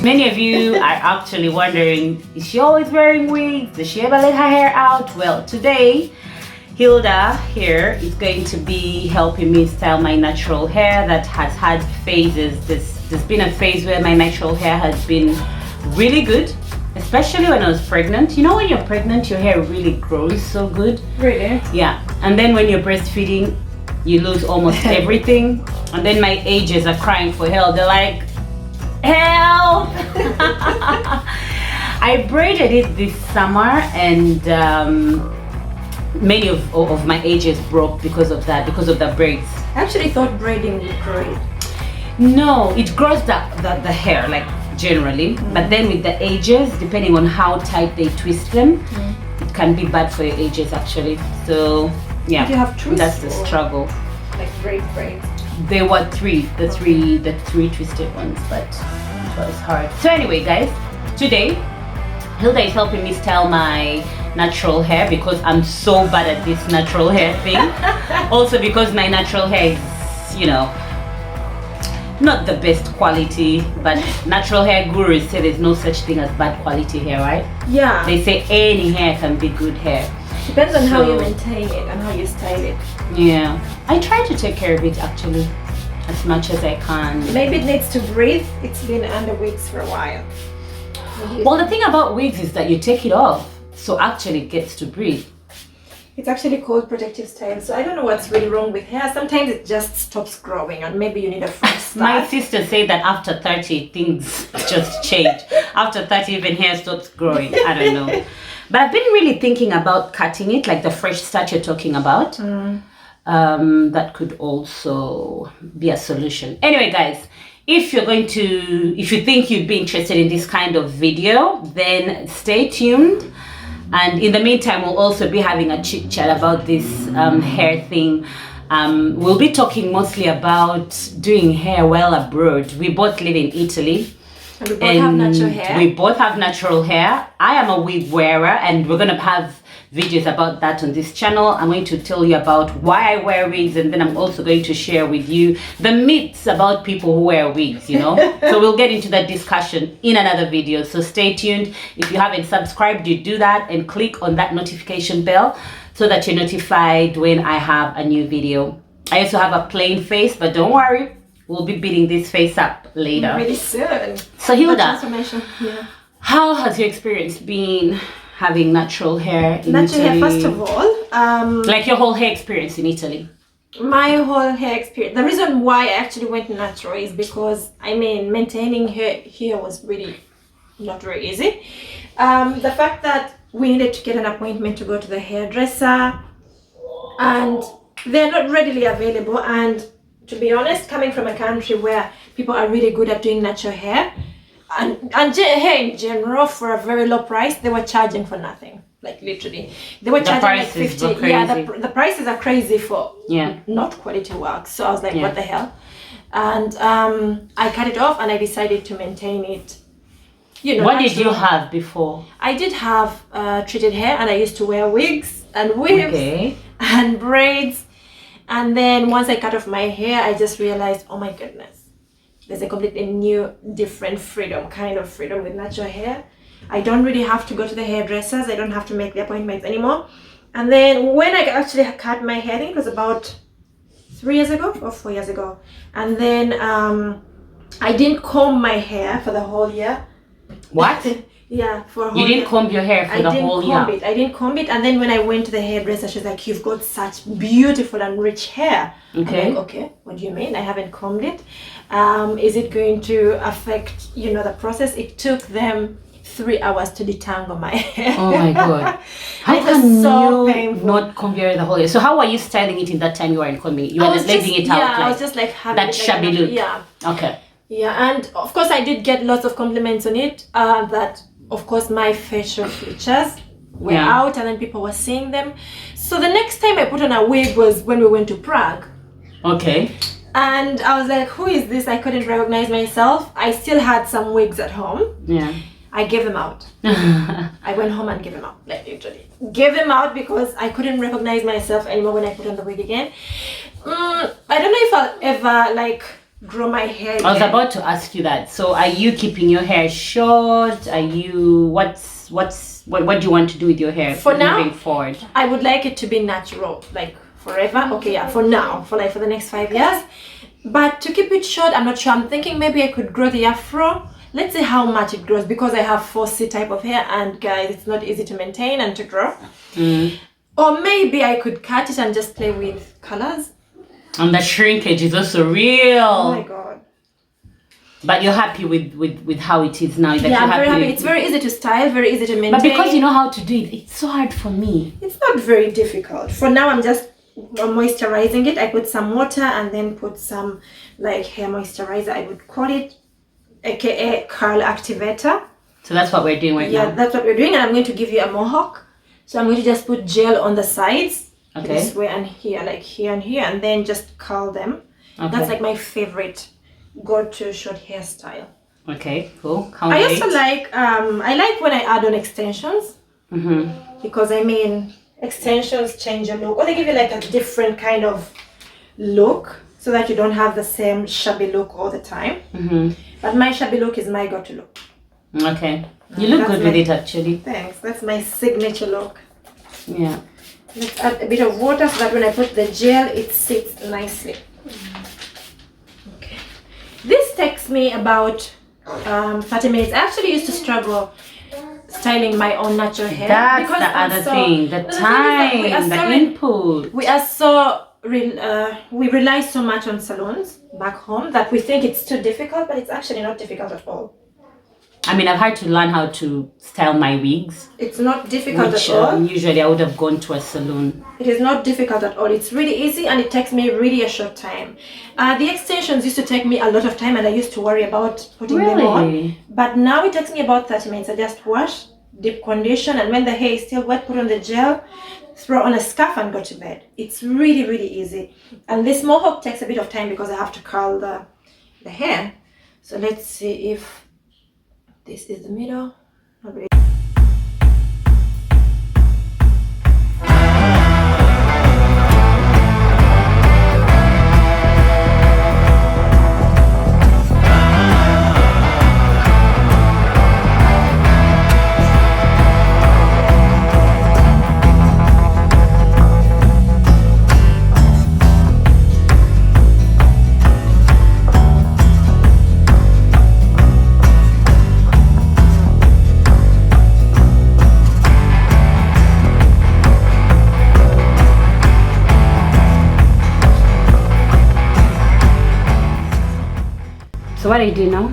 Many of you are actually wondering, is she always wearing wigs? Does she ever let her hair out? Well, today, Hilda here is going to be helping me style my natural hair that has had phases. There's been a phase where my natural hair has been really good, especially when I was pregnant. You know, when you're pregnant, your hair really grows so good. Really? Yeah. And then when you're breastfeeding, you lose almost everything. And then my ages are crying for help. They're like, help! I braided it this summer, and many of my ages broke because of that, because of the braids. I actually thought braiding would grow it. No, it grows the hair, like generally, but then with the ages, depending on how tight they twist them, it can be bad for your ages actually. So yeah, Do you have twists? that's the struggle. Like braids. There were the three twisted ones, but it was hard. So anyway, guys, today Hilda is helping me style my natural hair because I'm so bad at this natural hair thing. Also because my natural hair is, you know, not the best quality, but natural hair gurus say there's no such thing as bad quality hair, right? Yeah. They say any hair can be good hair. Depends on how you maintain it and how you style it. Yeah, I try to take care of it actually as much as I can. Maybe it needs to breathe. It's been under wigs for a while. Well, the thing about wigs is that you take it off, so actually it gets to breathe. It's actually called protective style. So I don't know what's really wrong with hair. Sometimes it just stops growing and maybe you need a fresh start. My sister said that after 30 things just change. After 30 even hair stops growing. I don't know. But I've been really thinking about cutting it, like the fresh start you're talking about. That could also be a solution. Anyway, guys, if you think you'd be interested in this kind of video, then stay tuned. And in the meantime, we'll also be having a chit chat about this hair thing. We'll be talking mostly about doing hair while abroad. We both live in Italy. And we both have natural hair. We both have natural hair. I am a wig wearer, and we're going to have videos about that on this channel. I'm going to tell you about why I wear wigs, and then I'm also going to share with you the myths about people who wear wigs, you know. So we'll get into that discussion in another video. So stay tuned. If you haven't subscribed, you do that and click on that notification bell so that you're notified when I have a new video. I also have a plain face, but don't worry. We'll be beating this face up later. Really soon. So Hilda, transformation. Yeah. how has your experience been having natural hair in Natural Italy? hair, first of all. Like your whole hair experience in Italy. My whole hair experience. The reason why I actually went natural is because, I mean, maintaining hair here was really not very easy. The fact that we needed to get an appointment to go to the hairdresser, and they're not readily available. And to be honest, coming from a country where people are really good at doing natural hair, and hair in general, for a very low price, they were charging for nothing. Like literally, they were charging like 50. Yeah, the prices are crazy for not quality work. So I was like, what the hell? And I cut it off, and I decided to maintain it. You know, what did you have before? I did have treated hair, and I used to wear wigs and weaves and braids. And then once I cut off my hair, I just realized, oh my goodness, there's a completely new, different kind of freedom with natural hair. I don't really have to go to the hairdressers. I don't have to make the appointments anymore. And then when I actually cut my hair, I think it was about 3 years ago or 4 years ago. And then I didn't comb my hair for the whole year. What? Yeah, for a whole year. You didn't comb your hair for the whole year? I didn't comb it. And then when I went to the hairdresser, she was like, you've got such beautiful and rich hair. Okay. I'm like, okay, what do you mean? I haven't combed it. Is it going to affect, you know, the process? It took them 3 hours to detangle my hair. Oh my god. How can you not comb your hair the whole year? So how were you styling it in that time you weren't combing it? You were just leaving it out? Yeah, I was just like having that shabby look. Yeah. Okay. Yeah, and of course I did get lots of compliments on it. That of course my facial features were out, and then people were seeing them. So the next time I put on a wig was when we went to Prague. Okay. And I was like, who is this? I couldn't recognize myself. I still had some wigs at home. Yeah. I gave them out. I went home and gave them out, like literally. Gave them out because I couldn't recognize myself anymore when I put on the wig again. I don't know if I'll ever like grow my hair I was again. about to ask you that. So are you keeping your hair short? Are you what do you want to do with your hair For now, moving forward? I would like it to be natural, like forever. Okay, yeah, for now, for the next 5 years. But to keep it short, I'm not sure. I'm thinking maybe I could grow the afro. Let's see how much it grows, because I have 4C type of hair, and guys, it's not easy to maintain and to grow. Or maybe I could cut it and just play with colors. And the shrinkage is also real. Oh my god. But you're happy with how it is now? That Yeah, I'm you're very happy. with- It's very easy to style, very easy to maintain. But because you know how to do it, it's so hard for me. It's not very difficult. For now, I'm just moisturizing it. I put some water and then put some like hair moisturizer. I would call it, aka curl activator. So that's what we're doing right Yeah, now. that's what we're doing. And I'm going to give you a mohawk. So I'm going to just put gel on the sides. Okay. This way and here, like here and here, and then just curl them. Okay. That's like my favorite go-to short hairstyle. Okay, cool. Can't I wait. also like I like when I add on extensions, because I mean extensions change your look, or they give you like a different kind of look, so that you don't have the same shabby look all the time. But my shabby look is my go-to look. Okay. You look That's good with my- it actually. Thanks. That's my signature look. Yeah. Let's add a bit of water so that when I put the gel, it sits nicely. Okay. This takes me about 30 minutes. I actually used to struggle styling my own natural hair. That's because the I'm other so- thing. The thing is that we are time, the so input. We are so we rely so much on salons back home that we think it's too difficult, but it's actually not difficult at all. I mean, I've had to learn how to style my wigs, It's not difficult which at all. usually I would have gone to a salon. It is not difficult at all. It's really easy, and it takes me really a short time. The extensions used to take me a lot of time, and I used to worry about putting them on. Really? But now it takes me about 30 minutes. I just wash, deep condition, and when the hair is still wet, put on the gel, throw on a scarf, and go to bed. It's really, really easy. And this mohawk takes a bit of time because I have to curl the hair. So let's see if this is the middle. Not really. So what do you do now?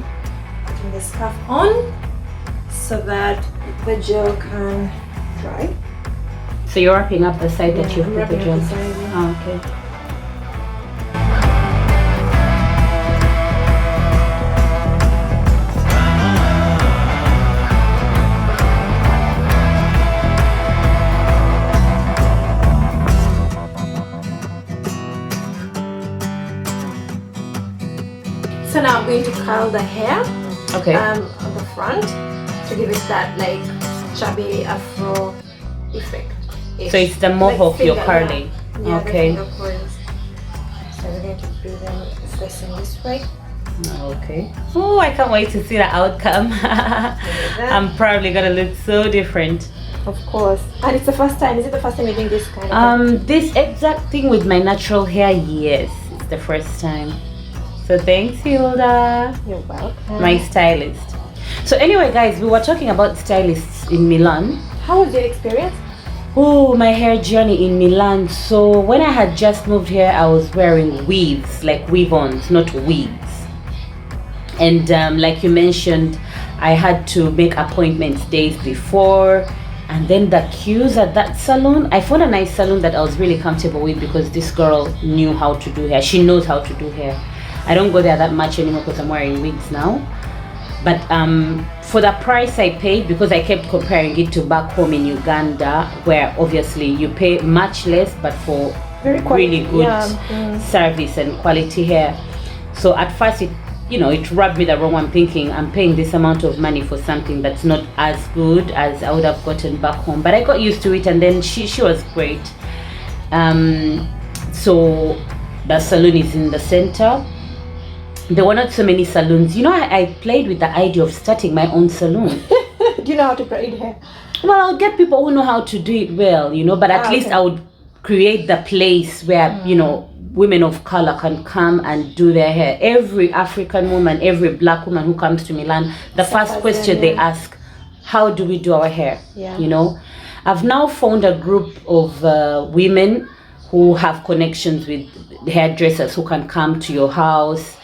Putting the scarf on so that the gel can dry. So you're wrapping up the side that Yeah, you I'm put the wrapping gel. up the side, yeah. Oh, okay. So now I'm going to curl the hair Okay. on the front to give it that like chubby afro effect. So it's the mohawk you're curling. Yeah, Okay. the finger curls. So we're going to do them facing this way. Okay. Oh, I can't wait to see the outcome. I'm probably gonna look so different. Of course. And it's the first time. Is it the first time you're doing this kind of This exact thing with my natural hair, yes, it's the first time. So thanks, Hilda, You're welcome. my stylist. So anyway, guys, we were talking about stylists in Milan. How was your experience? Oh, my hair journey in Milan. So when I had just moved here, I was wearing weaves, like weave-ons, not wigs. And like you mentioned, I had to make appointments days before. And then the queues at that salon, I found a nice salon that I was really comfortable with because this girl knew how to do hair. She knows how to do hair. I don't go there that much anymore because I'm wearing wigs now. But for the price I paid, because I kept comparing it to back home in Uganda, where obviously you pay much less, but for really good service and quality hair. So at first it rubbed me the wrong way. I'm thinking I'm paying this amount of money for something that's not as good as I would have gotten back home. But I got used to it, and then she was great. So the salon is in the center. there were not so many salons. You know, I played with the idea of starting my own salon. Do you know how to braid hair? Well, I'll get people who know how to do it well, you know, but at least I would create the place where, you know, women of color can come and do their hair. Every African woman, every black woman who comes to Milan, the first question they ask, how do we do our hair? Yeah. You know, I've now found a group of women who have connections with hairdressers who can come to your house.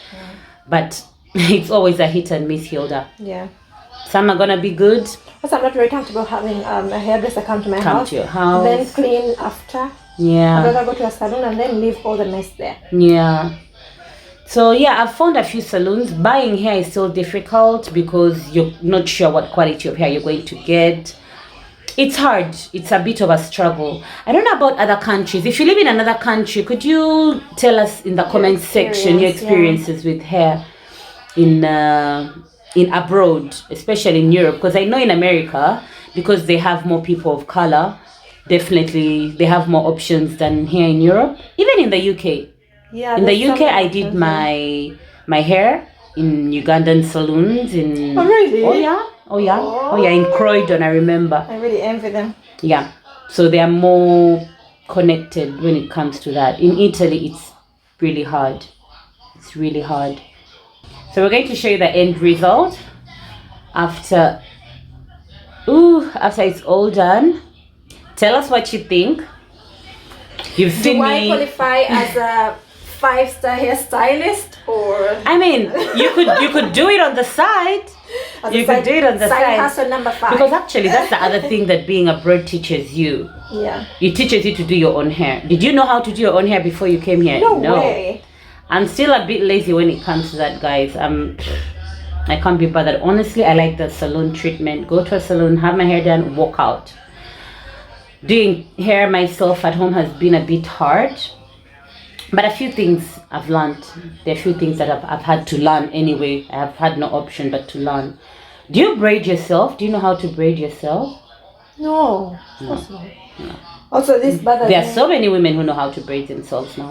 But it's always a hit and miss, Hilda. Yeah. Some are gonna be good. Also, I'm not very comfortable having a hairdresser come to my house. Come to your house. Then clean after. Yeah. I'd rather go to a salon and then leave all the mess there. Yeah. So yeah, I've found a few salons. Buying hair is still difficult because you're not sure what quality of hair you're going to get. It's hard. It's a bit of a struggle. I don't know about other countries. If you live in another country, could you tell us in the comments section your experiences with hair in abroad, especially in Europe? Because I know in America, because they have more people of color, definitely they have more options than here in Europe. Even in the UK. Yeah. In the UK, I did my hair in Ugandan salons. Oh really? Oh yeah. Oh yeah. Oh yeah. In Croydon, I remember. I really envy them. Yeah. So they are more connected when it comes to that. In Italy, it's really hard. It's really hard. So we're going to show you the end result after it's all done. Tell us what you think. You've seen Do I me. qualify as a 5-star hairstylist or? I mean, you could do it on the side. You could do it on the side side. hustle number 5. Because actually, that's the other thing that being abroad teaches you. Yeah. It teaches you to do your own hair. Did you know how to do your own hair before you came here? No way. I'm still a bit lazy when it comes to that, guys. I can't be bothered. Honestly, I like the salon treatment. Go to a salon, have my hair done, walk out. Doing hair myself at home has been a bit hard. But a few things I've learned. There are a few things that I've had to learn anyway. I have had no option but to learn. Do you braid yourself? Do you know how to braid yourself? No. No. Also, this bothers me. There are so many women who know how to braid themselves now.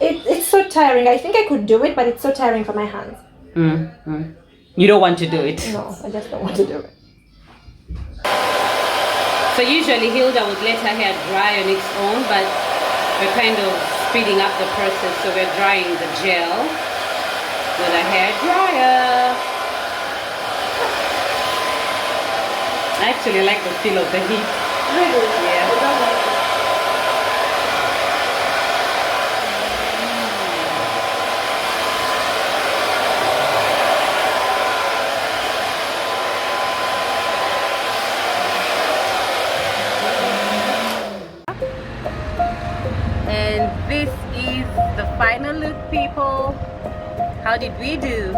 It's so tiring. I think I could do it, but it's so tiring for my hands. You don't want to do it? No, I just don't want to do it. So usually Hilda would let her hair dry on its own, but we're kind of speeding up the process, so we're drying the gel with a hair dryer. I actually like the feel of the heat. Really? Yeah. I don't like it. And this is the final look, people. How did we do?